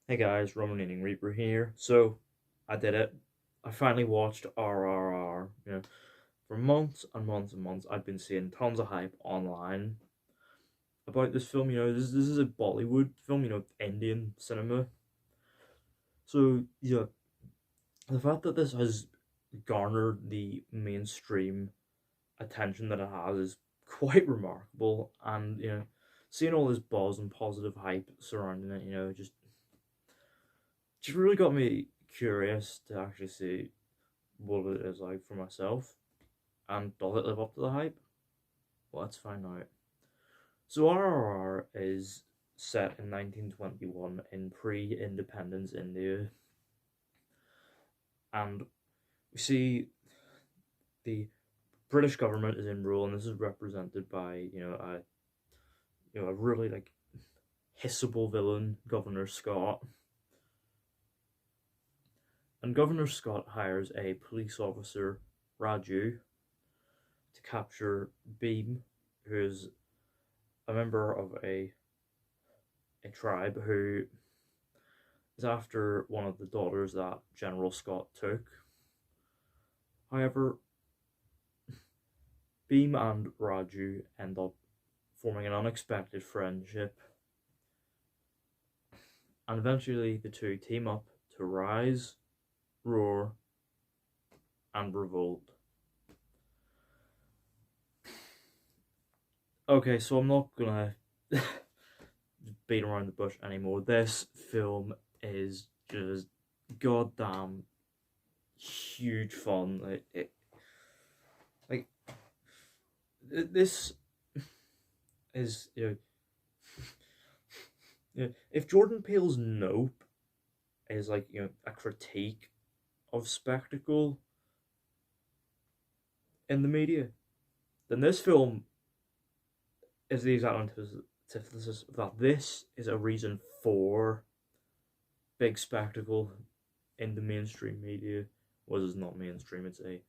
Hey guys, Roman Reaper here. So, I did it. I finally watched RRR. For months and months and months, I've been seeing tons of hype online about this film. This is a Bollywood film. Indian cinema. So yeah, the fact that this has garnered the mainstream attention that it has is quite remarkable. And seeing all this buzz and positive hype surrounding it, just really got me curious to actually see what it is like for myself. And does it live up to the hype? Well, let's find out. So RRR is set in 1921 in pre-independence India, and we see the British government is in rule, and this is represented by a really like hissable villain, Governor Scott. And Governor Scott hires a police officer, Raju, to capture Beam, who is a member of a tribe who is after one of the daughters that General Scott took. However, Beam and Raju end up forming an unexpected friendship, and eventually the two team up to Rise, Roar, and Revolt. Okay, so I'm not gonna beat around the bush anymore. This film is just goddamn huge fun. Like this is if Jordan Peele's Nope is like a critique of spectacle in the media, then this film is the exact antithesis that this is a reason for big spectacle in the mainstream media. Well, it's not mainstream, it's a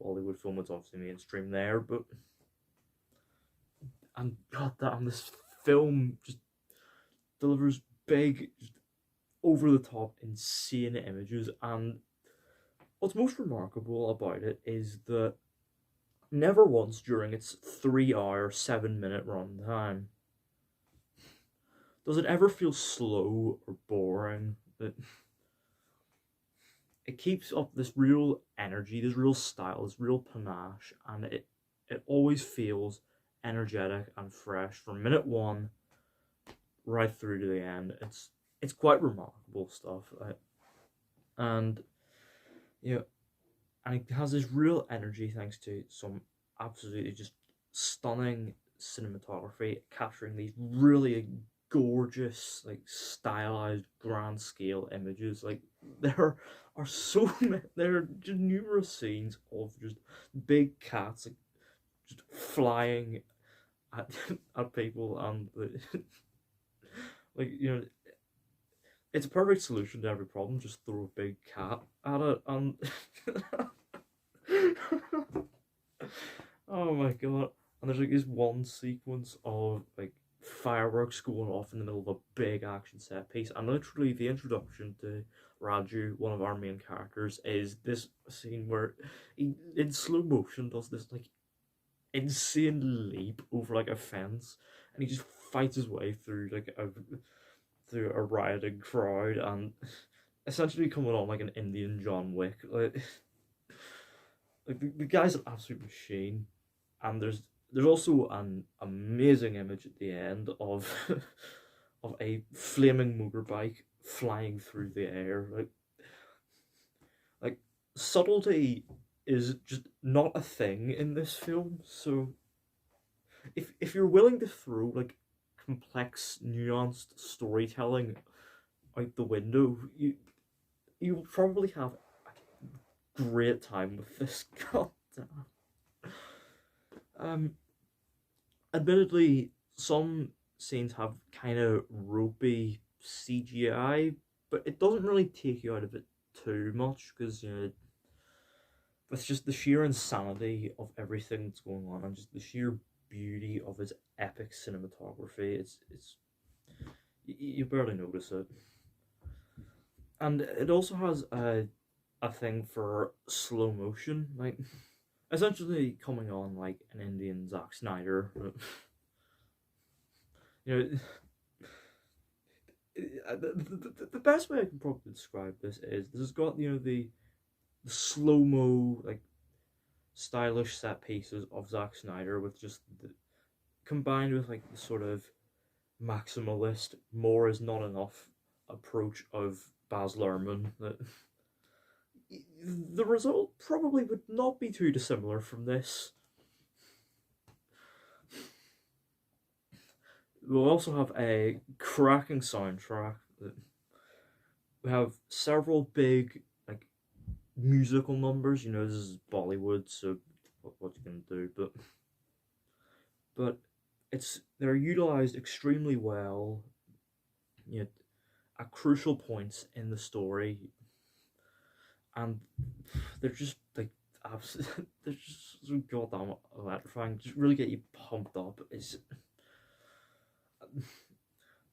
Bollywood film, it's obviously mainstream there, but and goddamn, this film just delivers big, just over the top, insane images. And what's most remarkable about it is that never once during its 3 hour, 7 minute runtime does it ever feel slow or boring. It keeps up this real energy, this real style, this real panache, and it always feels energetic and fresh from minute one right through to the end. It's quite remarkable stuff, and you know, and it has this real energy thanks to some absolutely just stunning cinematography, capturing these really gorgeous, like stylized, grand scale images. Like there are so many, there are just numerous scenes of just big cats like just flying at at people, and like it's a perfect solution to every problem. Just throw a big cat at it, and oh my god! And there's like this one sequence of like fireworks going off in the middle of a big action set piece, and literally the introduction to Raju, one of our main characters, is this scene where he, in slow motion, does this like insane leap over like a fence, and he just fights his way through like a rioting crowd, and essentially coming on like an Indian John Wick. Like the guy's an absolute machine, and there's also an amazing image at the end of of a flaming motorbike flying through the air. Like subtlety is just not a thing in this film. So if you're willing to throw like complex, nuanced storytelling out the window, you'll probably have a great time with this. Goddamn. Um, Admittedly, some scenes have kind of ropey CGI, but it doesn't really take you out of it too much because It's just the sheer insanity of everything that's going on, and just the sheer beauty of its epic cinematography. It's you barely notice it, and it also has a thing for slow motion, like essentially coming on like an Indian Zack Snyder. You know, the best way I can probably describe this has got the slow mo like stylish set pieces of Zack Snyder with just combined with like the sort of maximalist more is not enough approach of Baz Luhrmann. That the result probably would not be too dissimilar from this. We'll also have a cracking soundtrack. We have several big like musical numbers. You know, this is Bollywood, so what you can do, but they're utilized extremely well. You know, at crucial points in the story, and they're just like they're just so goddamn electrifying. Just really get you pumped up. Is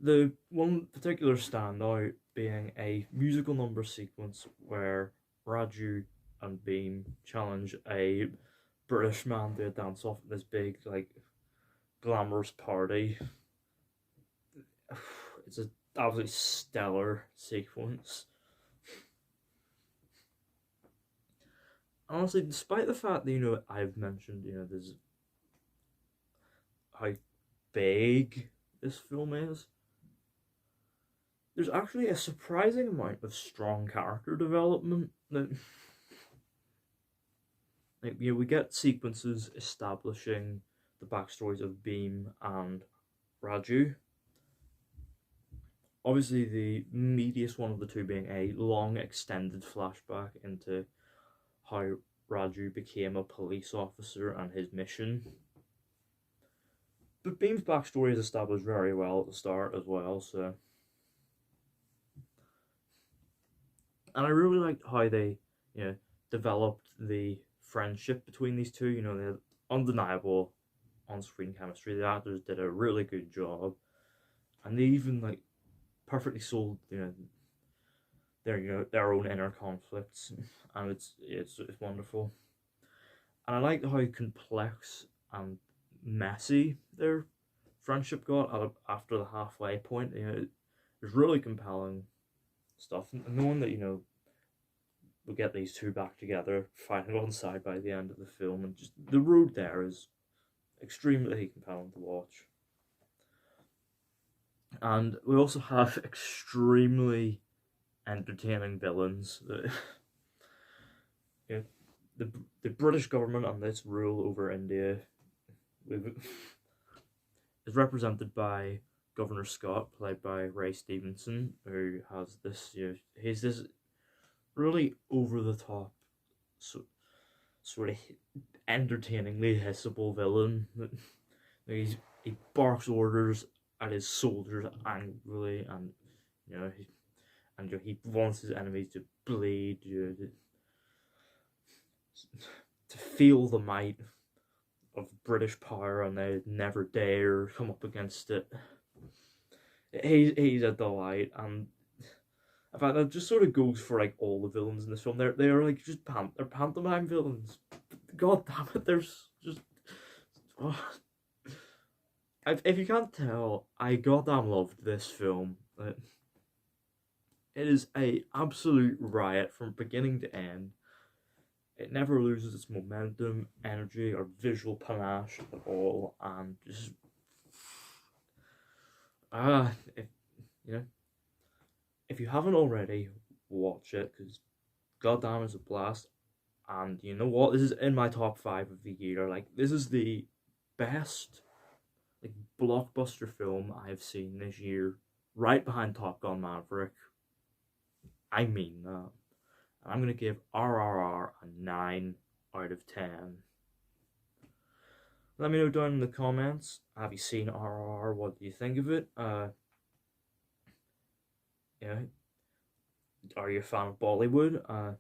the one particular standout being a musical number sequence where Raju and Beam challenge a British man to a dance off at this big like glamorous party. It's a absolutely stellar sequence. Honestly, despite the fact that I've mentioned there's how big this film is, there's actually a surprising amount of strong character development. That like we get sequences establishing the backstories of Beam and Raju. Obviously, the meatiest one of the two being a long extended flashback into how Raju became a police officer and his mission. But Beam's backstory is established very well at the start as well, so. And I really liked how they, developed the friendship between these two. They had undeniable on-screen chemistry. The actors did a really good job, and they even like perfectly sold, their own inner conflicts, and it's wonderful. And I like how complex and messy their friendship got after the halfway point. It's really compelling stuff, and knowing that we'll get these two back together, fighting alongside by the end of the film, and just the road there is extremely compelling to watch. And we also have extremely entertaining villains. You know, the British government and this rule over India is represented by Governor Scott, played by Ray Stevenson, who has this, he's this really over the top, sort of entertainingly hissable villain. He barks orders at his soldiers angrily, and he wants his enemies to bleed, to feel the might of British power, and they never dare come up against it. He's a delight, and in fact, that just sort of goes for like all the villains in this film. They're like just they're pantomime villains. God damn it, there's just. Oh. If you can't tell, I goddamn loved this film. It is a absolute riot from beginning to end. It never loses its momentum, energy, or visual panache at all, and just if you haven't already, watch it, because goddamn, it's a blast. And you know what? This is in my top 5 of the year. Like, this is the best like blockbuster film I've seen this year, right behind Top Gun Maverick. I mean that. And I'm gonna give RRR a 9 out of 10. Let me know down in the comments. Have you seen RRR? What do you think of it? Are you a fan of Bollywood?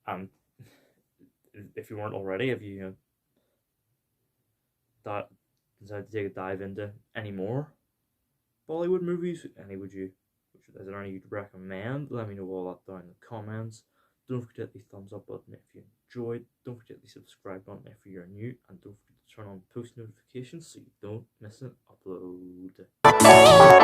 And if you weren't already, if you that decided to take a dive into any more Bollywood movies, is there any you'd recommend? Let me know all that down in the comments. Don't forget the thumbs up button if you enjoyed. Don't forget the subscribe button if you're new, and don't forget to turn on post notifications so you don't miss an upload.